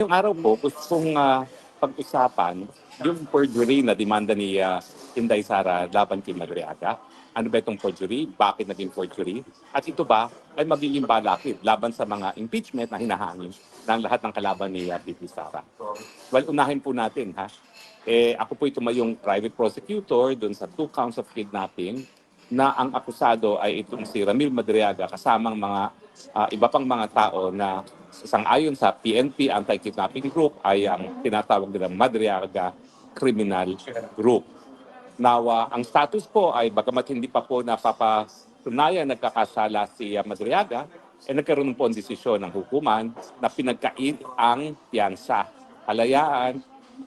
Yung araw po, gusto kong pag-usapan yung perjury na demanda ni Inday Sara laban kay Madriaga. Ano ba itong perjury? Bakit naging perjury? At ito ba ay magiging balakid laban sa mga impeachment na hinahangin ng lahat ng kalaban ni VP Sara? Well, unahin po natin ha. Ako po ito yung private prosecutor dun sa 2 counts of kidnapping na ang akusado ay itong si Ramil Madriaga kasamang mga iba pang mga tao na sang-ayon sa PNP Anti-Kidnapping Group ay ang tinatawag nilang Madriaga Criminal Group. Now, ang status po ay bagamat hindi pa po napapatunayan nagkakasala si Madriaga, nagkaroon po ang desisyon ng hukuman na pinagkait ang piyansa. Halayaan,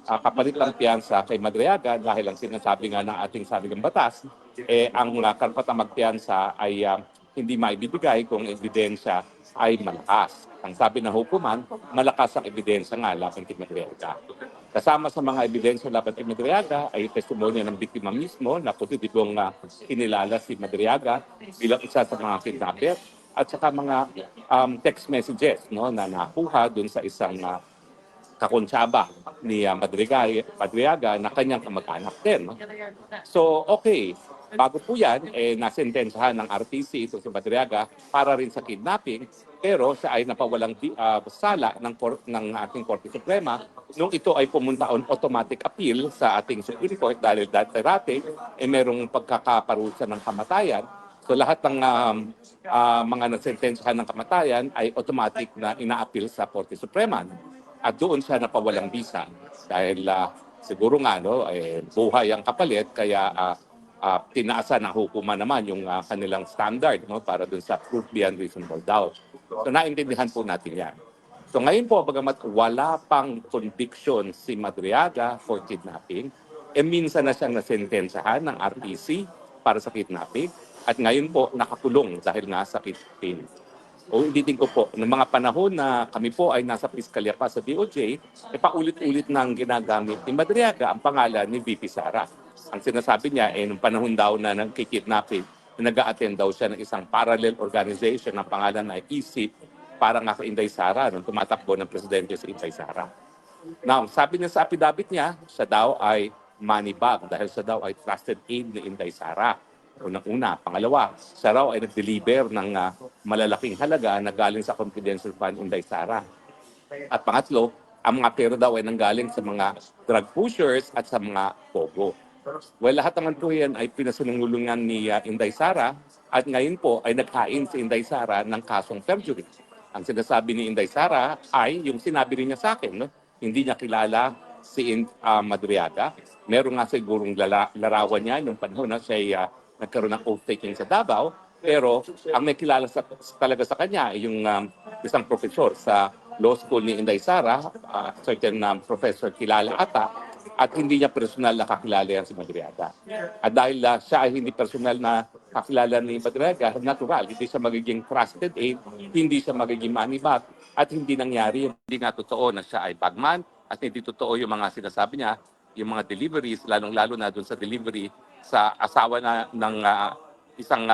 kapalit ng piyansa kay Madriaga dahil ang sinasabi nga ng ating saligang batas, ang karapatang magpiyansa ay hindi maibibigay kung ebidensya ay malakas. Ang sabi ng hukuman, malakas ang ebidensya nga laban kay Madriaga. Kasama sa mga ebidensya laban kay Madriaga ay testimonya ng biktima mismo na positibong kinilala si Madriaga bilang isa sa mga kidnapper at saka mga text messages na nakuha dun sa isang kakonsyaba ni Madriaga na kanyang kamag-anak din. No? So, okay. Bago po yan, nasentensahan ng RTC ito si Madriaga para rin sa kidnapping, pero siya ay napawalang sala ng ating Korte Suprema nung ito ay pumunta on automatic appeal sa ating Supreme Court dahil dati-rate merong pagkakaparusa ng kamatayan. So lahat ng mga nasentensahan ng kamatayan ay automatic na ina-appeal sa Korte Suprema. At doon siya napawalang bisa dahil siguro nga buhay ang kapalit kaya tinaasan ng hukuman naman yung kanilang standard para dun sa proof beyond reasonable doubt. So naintindihan po natin yan. So ngayon po, bagamat wala pang conviction si Madriaga for kidnapping, minsan na siyang nasentensahan ng RTC para sa kidnapping at ngayon po nakakulong dahil nga sa kidnapping. Ulitin ko po, noong mga panahon na kami po ay nasa piskalya pa sa DOJ, paulit-ulit nang ginagamit ni Madriaga ang pangalan ni VP Sara. Ang sinasabi niya, nung panahon daw na nagkikidnapping, nag-a-attend daw siya ng isang parallel organization na pangalan ay ISIP para nga kay Inday Sara, nung tumatakbo ng presidente si Inday Sara. Now, sabi niya sa affidavit niya, siya daw ay money bag dahil siya daw ay trusted aid ni Inday Sara. Unang-una. Pangalawa, siya raw ay nag-deliver ng malalaking halaga na galing sa confidential fund Inday Sara. At pangatlo, ang mga pera daw ay nanggaling sa mga drug pushers at sa mga pogo. Well, lahat naman po yan ay pinasunungulungan ni Inday Sara at ngayon po ay naghain si Inday Sara ng kasong perjury. Ang sinasabi ni Inday Sara ay yung sinabi rin niya sa akin, hindi niya kilala si Madriaga. Meron nga sigurong larawan niya yung panahon na siya nagkaroon ng oath-taking sa Davao, pero ang may kilala talaga sa kanya ay yung isang professor sa law school ni Inday Sara, certain professor kilala ata, at hindi niya personal na kakilala yan si Madriaga. At dahil siya ay hindi personal na kakilala ni Madriaga, natural, hindi siya magiging trusted aid, hindi siya magiging money back, at hindi nangyari, hindi nga totoo na siya ay bagman, at hindi totoo yung mga sinasabi niya, yung mga deliveries, lalong-lalo na doon sa delivery sa asawa ng isang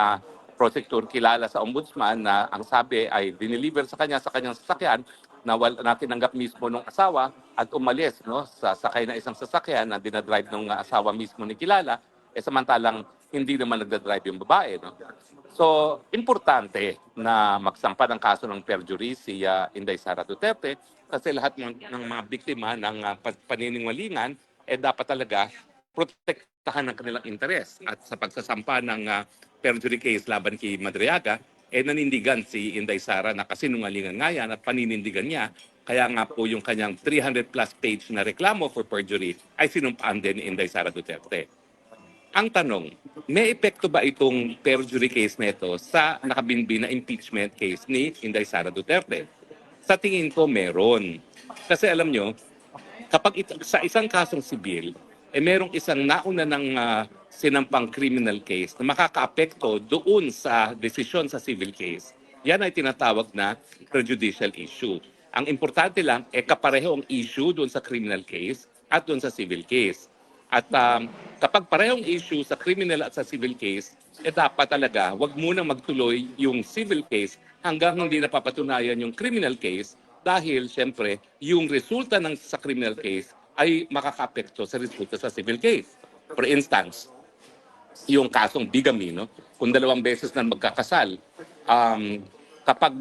prosecutor kilala sa ombudsman na ang sabi ay dineliver sa kanyang sasakyan na tinanggap mismo ng asawa at umalis sa sakay na isang sasakyan na dinadrive ng asawa mismo ni kilala, samantalang hindi naman nagdadrive yung babae. So, importante na magsampa ng kaso ng perjury si Inday Sara Duterte kasi lahat ng mga biktima ng paniningwalingan dapat talaga protektahan ng kanilang interes. At sa pagsasampa ng perjury case laban kay Madriaga, nanindigan si Inday Sara na kasinungalingan nga yan at paninindigan niya. Kaya nga po yung kanyang 300 plus page na reklamo for perjury ay sinumpaan din ni Inday Sara Duterte. Ang tanong, may epekto ba itong perjury case na ito sa nakabinbin na impeachment case ni Inday Sara Duterte? Sa tingin ko meron. Kasi alam nyo, kapag sa isang kasong sibil, merong isang nauna ng sinampang criminal case na makakaapekto doon sa desisyon sa civil case. Yan ay tinatawag na prejudicial issue. Ang importante lang, kapareho ang issue doon sa criminal case at doon sa civil case. At kapag parehong issue sa criminal at sa civil case, dapat talaga wag munang magtuloy yung civil case hanggang hindi napapatunayan yung criminal case dahil siyempre yung resulta sa criminal case ay makakaapekto sa resulta sa civil case. For instance, yung kasong bigamy, no? Kung dalawang beses na magkakasal, kapag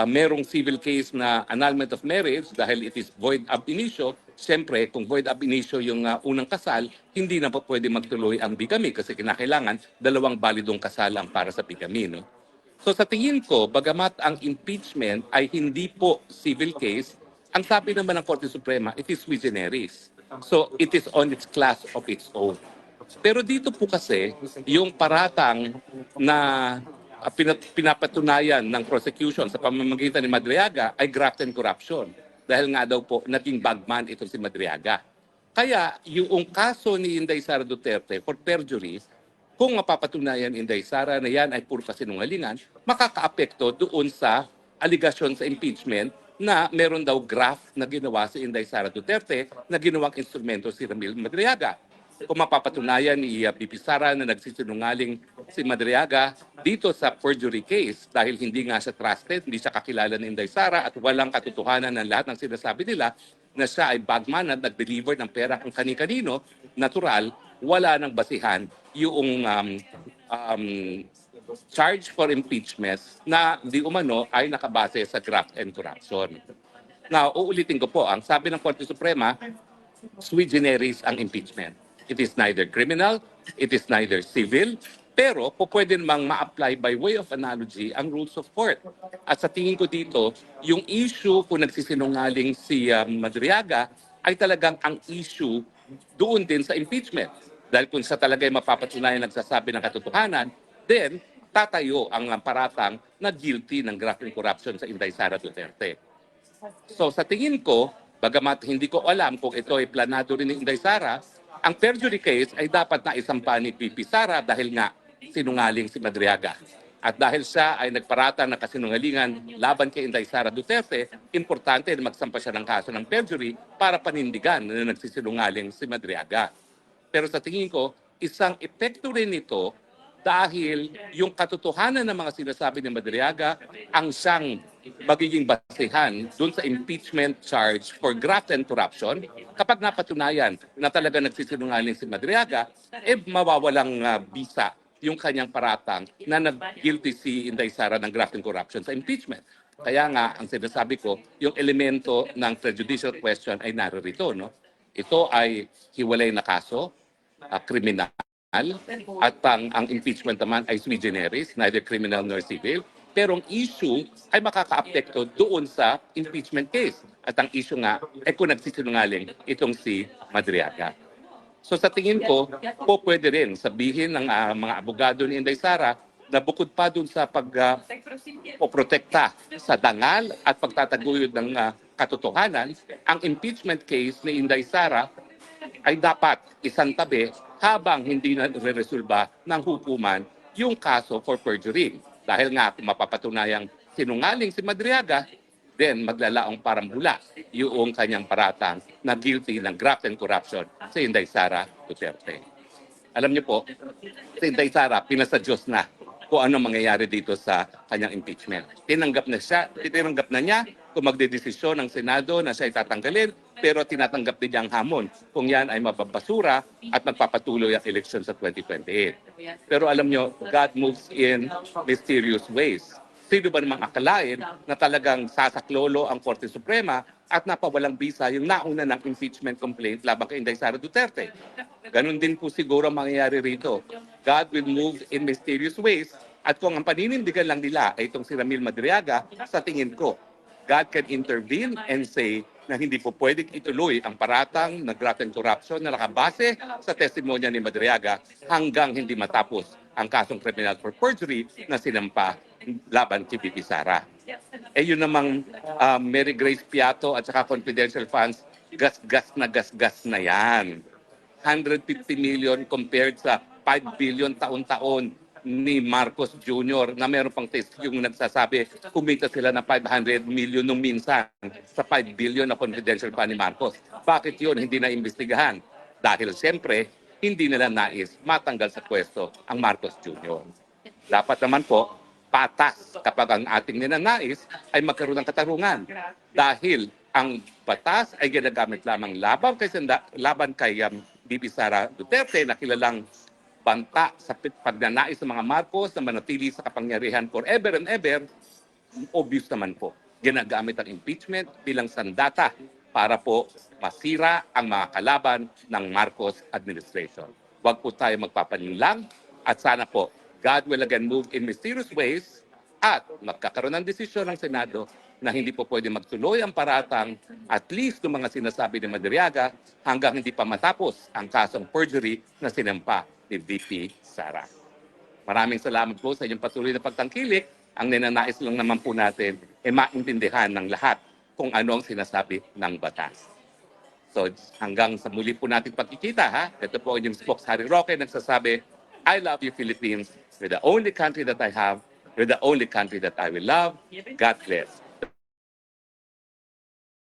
merong civil case na annulment of marriage dahil it is void ab initio, siyempre kung void ab initio yung unang kasal, hindi na po pwede magtuloy ang bigamy kasi kinakailangan dalawang balidong kasal ang para sa bigamy. No? So sa tingin ko, bagamat ang impeachment ay hindi po civil case, ang sabi naman ng Korte Suprema, it is sui generis. So it is on its class of its own. Pero dito po kasi, yung paratang na pinapatunayan ng prosecution sa pamamagitan ni Madriaga ay graft and corruption. Dahil nga daw po, naging bagman ito si Madriaga. Kaya yung kaso ni Inday Sara Duterte for perjury, kung mapapatunayan Inday Sara na yan ay puro kasinungalingan, makakaapekto doon sa aligasyon sa impeachment na meron daw graft na ginawa si Inday Sara Duterte na ginawang instrumento si Ramil Madriaga. Kung mapapatunayan ni BP Sara na nagsisinungaling si Madriaga dito sa perjury case dahil hindi nga siya trusted, hindi siya kakilala ni Inday Sara at walang katotohanan ng lahat ng sinasabi nila na siya ay bagman at nag-deliver ng pera kung kani-kanino, natural, wala nang basihan yung charge for impeachment na di umano ay nakabase sa graft and corruption. Now, uulitin ko po, ang sabi ng Korte Suprema, sui generis ang impeachment. It is neither criminal, it is neither civil, pero po pwede namang ma-apply by way of analogy ang rules of court. At sa tingin ko dito, yung issue kung nagsisinungaling si Madriaga ay talagang ang issue doon din sa impeachment. Dahil kung siya talaga ay mapapatunayan nagsasabi ng katotohanan, then tatayo ang paratang na guilty ng graft and corruption sa Inday Sara Duterte. So sa tingin ko, bagamat hindi ko alam kung ito ay planado rin ni Inday Sara, ang perjury case ay dapat na isampa ni BP Sara dahil nga sinungaling si Madriaga. At dahil siya ay nagparata ng kasinungalingan laban kay Inday Sara Duterte, importante na magsampa siya ng kaso ng perjury para panindigan na nagsisinungaling si Madriaga. Pero sa tingin ko, isang epekto rin ito dahil yung katotohanan ng mga sinasabi ni Madriaga ang siyang magiging basehan doon sa impeachment charge for graft and corruption. Kapag napatunayan na talaga nagsisinungaling si Madriaga, mawawalang bisa yung kanyang paratang na nag-guilty si Inday Sara ng graft and corruption sa impeachment. Kaya nga, ang sinasabi ko, yung elemento ng prejudicial question ay naririto. No? Ito ay hiwalay na kaso, kriminal, at ang impeachment naman ay sui generis, neither criminal nor civil. Pero ang issue ay makakaapekto doon sa impeachment case. At ang issue nga ay kung nagsisinungaling itong si Madriaga. So sa tingin ko, po pwede rin sabihin ng mga abogado ni Inday Sara na bukod pa doon sa pagpoprotekta sa dangal at pagtataguyod ng katotohanan, ang impeachment case ni Inday Sara ay dapat isang tabi habang hindi na re-resolba ng hukuman yung kaso for perjury. Dahil nga kung mapapatunayang sinungaling si Madriaga, then maglalaong parambula yung kanyang paratang na guilty ng graft and corruption si Inday Sara Duterte. Alam niyo po, si Inday Sara, pinasa Diyos na kung ano mangyayari dito sa kanyang impeachment. Tinanggap na niya kung magdedesisyon ng Senado na siya ay tatanggalin, pero tinatanggap din niya ang hamon kung yan ay mababasura at magpapatuloy ang election sa 2028. Pero alam nyo, God moves in mysterious ways. Sino ba namang akalain na talagang sasaklolo ang Korte Suprema at napawalang bisa yung nauna ng impeachment complaint laban kay Inday Sara Duterte? Ganon din po siguro mangyayari rito. God will move in mysterious ways at kung ang paninindigan lang nila ay itong si Ramil Madriaga, sa tingin ko, God can intervene and say na hindi po pwedeng ituloy ang paratang na graft and corruption na nakabase sa testimonya ni Madriaga hanggang hindi matapos ang kasong criminal for perjury na sinampa laban kay BP Sara. Yun namang Mary Grace Piato at saka confidential funds, gas-gas na yan. 150 million compared sa 5 billion taon-taon ni Marcos Jr. na meron pang test yung nagsasabi kumita sila na 500 million nung minsan sa 5 billion na confidential fund ni Marcos. Bakit yun hindi na imbestigahan? Dahil siyempre hindi nila nais matanggal sa pwesto ang Marcos Jr. Dapat naman po patas kapag ang ating ninanais ay magkaroon ng katarungan. Dahil ang batas ay ginagamit lamang laban kay Bibi Sara Duterte na kilalang banta sa pagnanais ng mga Marcos na manatili sa kapangyarihan forever and ever. Obvious naman po, ginagamit ang impeachment bilang sandata para po masira ang mga kalaban ng Marcos administration. Huwag po tayo magpapalinlang at sana po God will again move in mysterious ways at magkakaroon ng desisyon ng Senado na hindi po pwede magtuloy ang paratang at least ng mga sinasabi ni Madriaga hanggang hindi pa matapos ang kasong perjury na sinampa ni VP Sara. Maraming salamat po sa inyong patuloy na pagtangkilik. Ang ninanais lang naman po natin ay maintindihan ng lahat kung ano ang sinasabi ng batas. So hanggang sa muli po nating pagkikita ha. Ito po ang inyong spokes Harry Roque nagsasabi, I love you Philippines. You're the only country that I have. You're the only country that I will love. God bless.